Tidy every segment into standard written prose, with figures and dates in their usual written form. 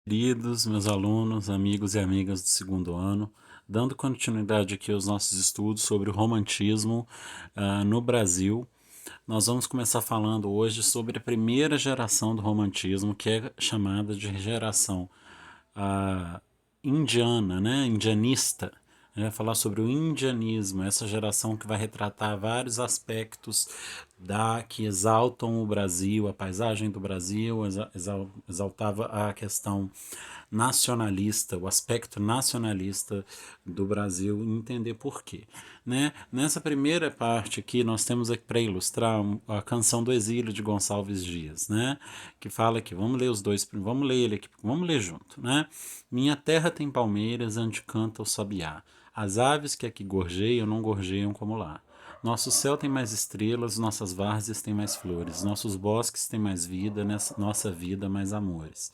Queridos meus alunos, amigos e amigas do segundo ano, dando continuidade aqui aos nossos estudos sobre o romantismo no Brasil, nós vamos começar falando hoje sobre a primeira geração do romantismo, que é chamada de geração indiana, né, indianista. Falar sobre o indianismo, essa geração que vai retratar vários aspectos que exaltam o Brasil, a paisagem do Brasil, exaltava a questão nacionalista, o aspecto nacionalista do Brasil, e entender por quê. Né? Nessa primeira parte aqui, nós temos aqui para ilustrar a canção do Exílio de Gonçalves Dias, né? Que fala aqui, vamos ler os dois, vamos ler ele aqui, vamos ler junto, né? Minha terra tem palmeiras onde canta o sabiá. As aves que aqui gorjeiam não gorjeiam como lá. Nosso céu tem mais estrelas, nossas várzeas têm mais flores, nossos bosques têm mais vida, nossa vida mais amores.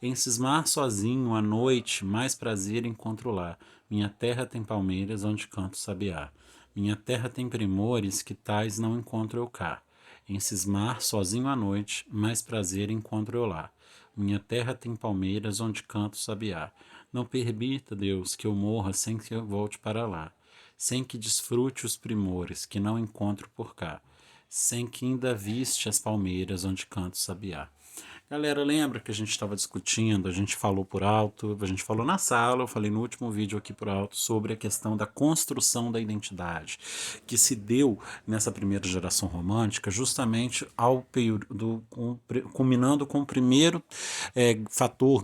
Em cismar sozinho à noite, mais prazer encontro lá. Minha terra tem palmeiras onde canto sabiá. Minha terra tem primores que tais não encontro eu cá. Em cismar sozinho à noite, mais prazer encontro eu lá. Minha terra tem palmeiras onde canto sabiá. Não permita, Deus, que eu morra sem que eu volte para lá, sem que desfrute os primores que não encontro por cá, sem que ainda viste as palmeiras onde canto sabiá. Galera, lembra que a gente estava discutindo, a gente falou por alto, a gente falou na sala, eu falei no último vídeo aqui por alto sobre a questão da construção da identidade, que se deu nessa primeira geração romântica justamente ao período, culminando com o primeiro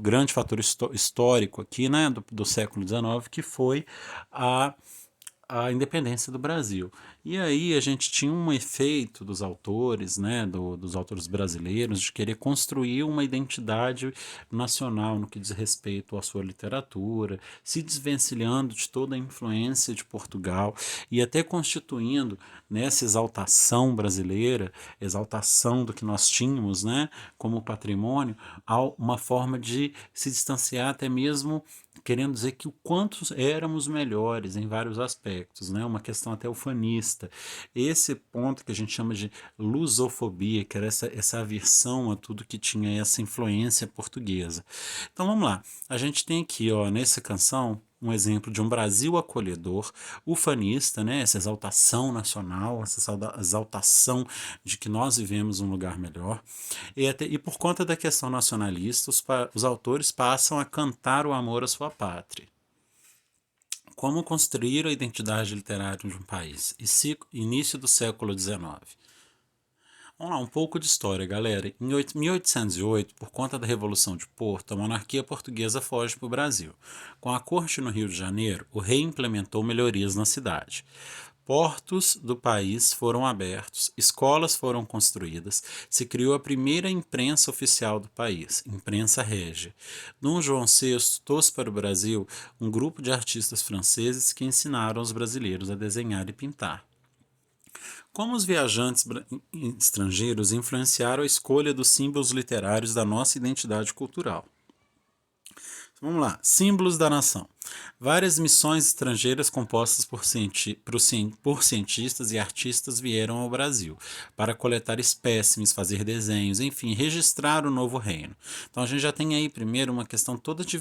grande fator histórico aqui, né, do século XIX, que foi a independência do Brasil. E aí a gente tinha um efeito dos autores, né, dos autores brasileiros, de querer construir uma identidade nacional no que diz respeito à sua literatura, se desvencilhando de toda a influência de Portugal e até constituindo nessa exaltação brasileira, exaltação do que nós tínhamos, né, como patrimônio, uma forma de se distanciar até mesmo querendo dizer que o quanto éramos melhores em vários aspectos, né? Uma questão até ufanista. Esse ponto que a gente chama de lusofobia, que era essa aversão a tudo que tinha essa influência portuguesa. Então vamos lá, a gente tem aqui, ó, nessa canção, um exemplo de um Brasil acolhedor, ufanista, né? Essa exaltação nacional, essa exaltação de que nós vivemos um lugar melhor. E por conta da questão nacionalista, os autores passam a cantar o amor à sua pátria. Como construir a identidade literária de um país? Início do século XIX. Vamos lá, um pouco de história, galera. Em 1808, por conta da Revolução de Porto, a monarquia portuguesa foge para o Brasil. Com a corte no Rio de Janeiro, o rei implementou melhorias na cidade. Portos do país foram abertos, escolas foram construídas, se criou a primeira imprensa oficial do país, Imprensa Régia. Dom João VI trouxe para o Brasil um grupo de artistas franceses que ensinaram os brasileiros a desenhar e pintar. Como os viajantes estrangeiros influenciaram a escolha dos símbolos literários da nossa identidade cultural? Vamos lá, símbolos da nação. Várias missões estrangeiras compostas por cientistas e artistas vieram ao Brasil para coletar espécimes, fazer desenhos, enfim, registrar o novo reino. Então a gente já tem aí primeiro uma questão toda de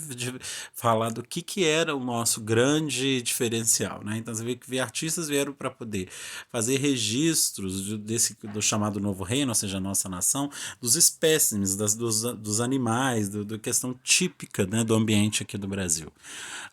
falar do que era o nosso grande diferencial, né? Então você vê que artistas vieram para poder fazer registros do chamado novo reino, ou seja, a nossa nação, dos espécimes, dos animais, da questão típica, né, do ambiente aqui do Brasil.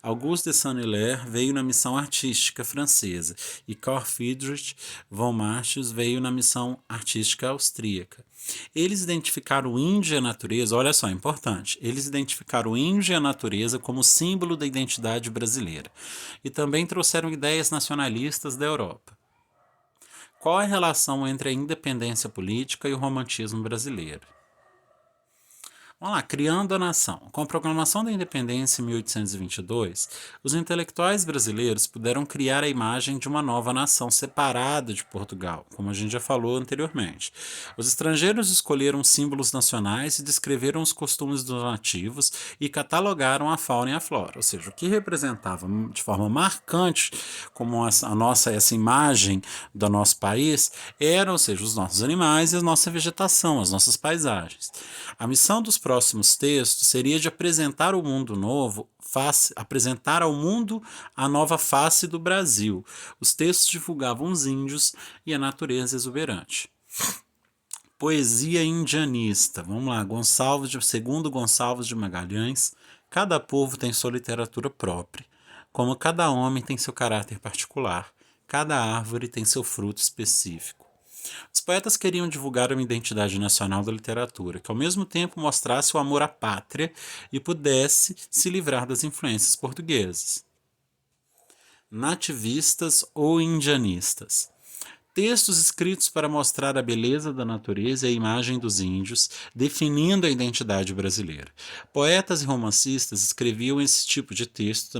Auguste de Saint-Hilaire veio na missão artística francesa e Carl Friedrich von Martius veio na missão artística austríaca. Eles identificaram o índio e a natureza, olha só, importante, eles identificaram o índio e a natureza como símbolo da identidade brasileira e também trouxeram ideias nacionalistas da Europa. Qual é a relação entre a independência política e o romantismo brasileiro? Vamos lá, criando a nação. Com a proclamação da independência em 1822, os intelectuais brasileiros puderam criar a imagem de uma nova nação separada de Portugal, como a gente já falou anteriormente. Os estrangeiros escolheram símbolos nacionais e descreveram os costumes dos nativos e catalogaram a fauna e a flora, ou seja, o que representava de forma marcante como essa imagem do nosso país eram, ou seja, os nossos animais e a nossa vegetação, as nossas paisagens. A missão dos próximos textos seria de apresentar o mundo novo, apresentar ao mundo a nova face do Brasil. Os textos divulgavam os índios e a natureza exuberante. Poesia indianista. Vamos lá, segundo Gonçalves de Magalhães, cada povo tem sua literatura própria, como cada homem tem seu caráter particular, cada árvore tem seu fruto específico. Os poetas queriam divulgar uma identidade nacional da literatura, que ao mesmo tempo mostrasse o amor à pátria e pudesse se livrar das influências portuguesas. Nativistas ou indianistas. Textos escritos para mostrar a beleza da natureza e a imagem dos índios, definindo a identidade brasileira. Poetas e romancistas escreviam esse tipo de texto,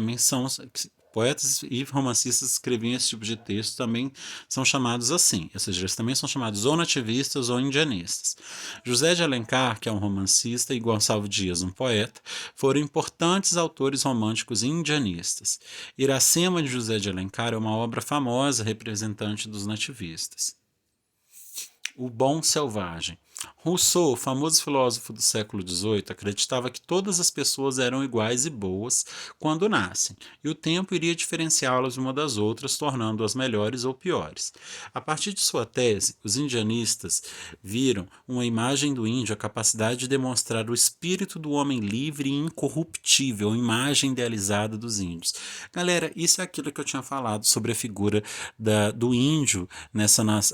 Poetas e romancistas escreviam esse tipo de texto, também são chamados assim, ou seja, eles também são chamados ou nativistas ou indianistas. José de Alencar, que é um romancista, e Gonçalves Dias, um poeta, foram importantes autores românticos indianistas. Iracema de José de Alencar é uma obra famosa representante dos nativistas. O Bom Selvagem. Rousseau, famoso filósofo do século XVIII, acreditava que todas as pessoas eram iguais e boas quando nascem, e o tempo iria diferenciá-las uma das outras, tornando-as melhores ou piores. A partir de sua tese, os indianistas viram uma imagem do índio a capacidade de demonstrar o espírito do homem livre e incorruptível, imagem idealizada dos índios. Galera, isso é aquilo que eu tinha falado sobre a figura do índio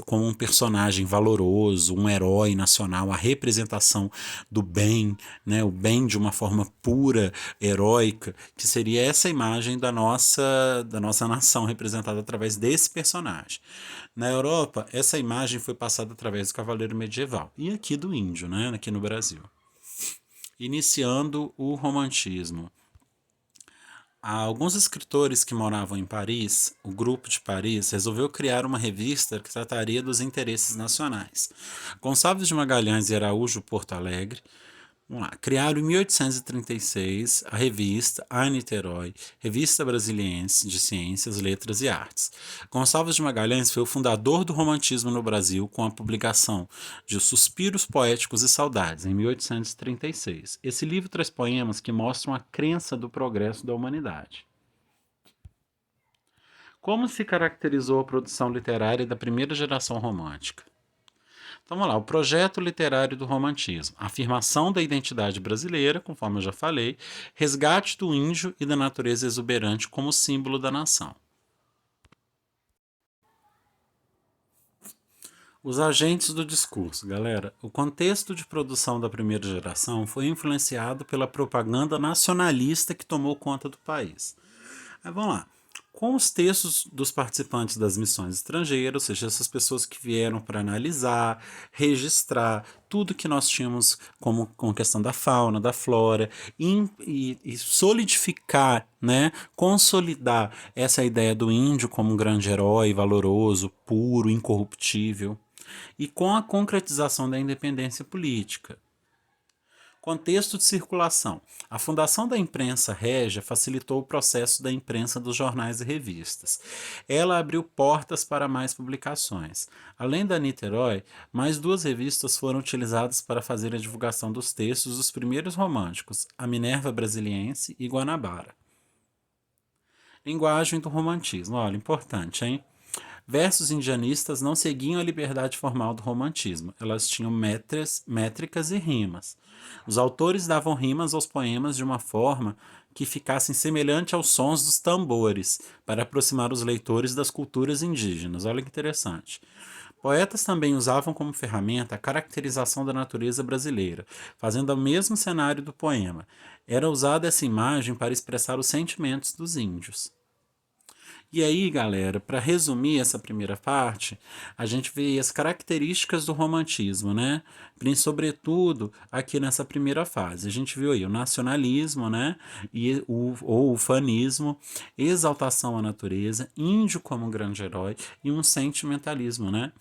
como um personagem valoroso, um herói nacional, a representação do bem, né, o bem de uma forma pura, heróica, que seria essa imagem da nossa nação representada através desse personagem. Na Europa, essa imagem foi passada através do cavaleiro medieval e aqui do índio, né, aqui no Brasil. Iniciando o romantismo. Alguns escritores que moravam em Paris, o Grupo de Paris, resolveu criar uma revista que trataria dos interesses nacionais. Gonçalves de Magalhães e Araújo Porto Alegre, criaram em 1836 a revista A Niterói, Revista Brasiliense de Ciências, Letras e Artes. Gonçalves de Magalhães foi o fundador do romantismo no Brasil com a publicação de Suspiros Poéticos e Saudades, em 1836. Esse livro traz poemas que mostram a crença do progresso da humanidade. Como se caracterizou a produção literária da primeira geração romântica? Então vamos lá, o projeto literário do romantismo, afirmação da identidade brasileira, conforme eu já falei, resgate do índio e da natureza exuberante como símbolo da nação. Os agentes do discurso, galera. O contexto de produção da primeira geração foi influenciado pela propaganda nacionalista que tomou conta do país. Aí vamos lá. Com os textos dos participantes das missões estrangeiras, ou seja, essas pessoas que vieram para analisar, registrar tudo que nós tínhamos com questão da fauna, da flora, e solidificar, né, consolidar essa ideia do índio como um grande herói, valoroso, puro, incorruptível, e com a concretização da independência política. Contexto de circulação. A fundação da imprensa régia facilitou o processo da imprensa dos jornais e revistas. Ela abriu portas para mais publicações. Além da Niterói, mais 2 revistas foram utilizadas para fazer a divulgação dos textos dos primeiros românticos, a Minerva Brasiliense e Guanabara. Linguagem do romantismo. Olha, importante, hein? Versos indianistas não seguiam a liberdade formal do romantismo. Elas tinham métricas e rimas. Os autores davam rimas aos poemas de uma forma que ficassem semelhante aos sons dos tambores, para aproximar os leitores das culturas indígenas. Olha que interessante. Poetas também usavam como ferramenta a caracterização da natureza brasileira, fazendo o mesmo cenário do poema. Era usada essa imagem para expressar os sentimentos dos índios. E aí, galera, para resumir essa primeira parte, a gente vê as características do romantismo, né? Sobretudo aqui nessa primeira fase. A gente viu aí o nacionalismo, né? Ou o fanismo, exaltação à natureza, índio como um grande herói e um sentimentalismo, né?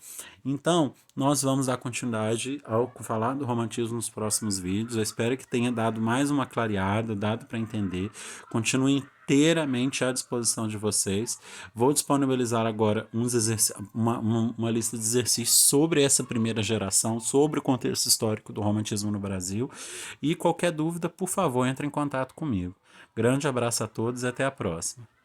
Então, nós vamos dar continuidade ao falar do romantismo nos próximos vídeos. Eu espero que tenha dado mais uma clareada, dado para entender. Continuem inteiramente à disposição de vocês. Vou disponibilizar agora uma lista de exercícios sobre essa primeira geração, sobre o contexto histórico do romantismo no Brasil. E qualquer dúvida, por favor, entre em contato comigo. Grande abraço a todos e até a próxima.